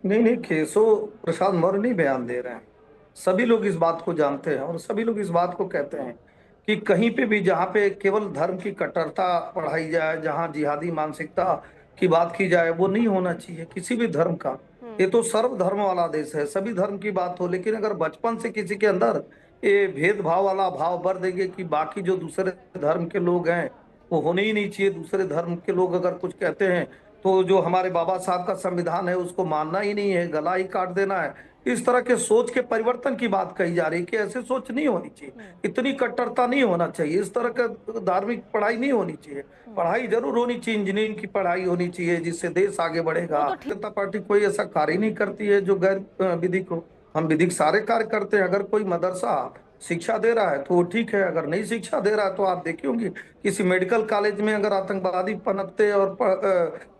नहीं नहीं, केशव प्रसाद मौर्य नहीं बयान दे रहे हैं। सभी लोग इस बात को जानते हैं और सभी लोग इस बात को कहते हैं कि कहीं पे भी जहाँ पे केवल धर्म की कट्टरता पढ़ाई जाए, जहाँ जिहादी मानसिकता की बात की जाए, वो नहीं होना चाहिए किसी भी धर्म का। ये तो सर्वधर्म वाला देश है, सभी धर्म की बात हो, लेकिन अगर बचपन से किसी के अंदर ये भेदभाव वाला भाव भर देंगे कि बाकी जो दूसरे धर्म के लोग हैं वो होने ही नहीं चाहिए, दूसरे धर्म के लोग अगर कुछ कहते हैं तो जो हमारे बाबा साहब का संविधान है उसको मानना ही नहीं है, गला ही काट देना है। इस तरह के सोच के परिवर्तन की बात कही जा रही है कि ऐसे सोच नहीं होनी चाहिए, इतनी कट्टरता नहीं होना चाहिए, इस तरह का धार्मिक पढ़ाई नहीं होनी चाहिए। पढ़ाई जरूर होनी चाहिए, इंजीनियरिंग की पढ़ाई होनी चाहिए जिससे देश आगे वो बढ़ेगा। तो ठीक। जनता पार्टी कोई ऐसा कार्य नहीं करती है जो गैर विधिक हो। हम विधिक सारे कार्य करते हैं। अगर कोई मदरसा शिक्षा दे रहा है तो वो ठीक है, अगर नहीं शिक्षा दे रहा है तो आप देखी होंगी किसी मेडिकल कॉलेज में अगर आतंकवादी पनपते और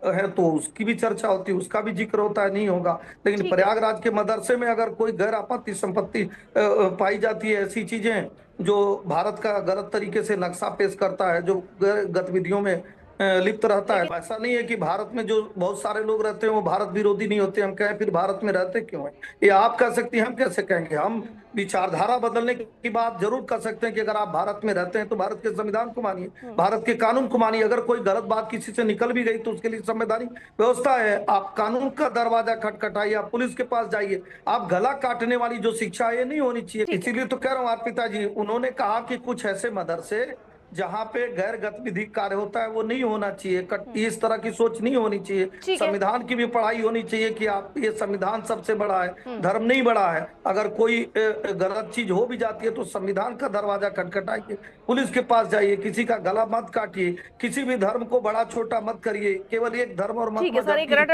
है तो उसकी भी चर्चा होती है, उसका भी जिक्र होता है, नहीं होगा। लेकिन ठीक है। प्रयागराज के मदरसे में अगर कोई गैर आपत्ति संपत्ति पाई जाती है, ऐसी चीजें जो भारत का गलत तरीके से नक्शा पेश करता है, जो गैर गतिविधियों में लिप्त रहता है, लेकिन ऐसा नहीं है कि भारत में जो बहुत सारे लोग रहते हैं वो भारत विरोधी नहीं होते। हम कहें फिर भारत में रहते क्यों हैं, ये आप कह सकती हैं, हम कैसे कहेंगे। हम विचारधारा बदलने की बात जरूर कर सकते हैं कि अगर आप भारत में रहते हैं तो भारत के संविधान को मानिए, भारत के कानून को मानिए। अगर कोई गलत बात किसी से निकल भी गई तो उसके लिए संवैधानिक व्यवस्था है, आप कानून का दरवाजा खटखटाइए, आप पुलिस के पास जाइए। आप गला काटने वाली जो शिक्षा है ये नहीं होनी चाहिए। ठीक है। इसीलिए तो कह रहा हूँ, आप पिताजी उन्होंने कहा कि कुछ ऐसे मदरसे जहां पे गैर गतिविधि कार्य होता है वो नहीं होना चाहिए, इस तरह की सोच नहीं होनी चाहिए। ठीक है। संविधान की भी पढ़ाई होनी चाहिए कि आप, ये संविधान सबसे बड़ा है, हम्म। धर्म नहीं बड़ा है। अगर कोई गलत चीज हो भी जाती है तो संविधान का दरवाजा खटखटाइए, पुलिस के पास जाइए, किसी का गला मत काटिए, किसी भी धर्म को बड़ा छोटा मत करिए, केवल एक धर्म और मत ठीक है सर, मजहब एक की मिनट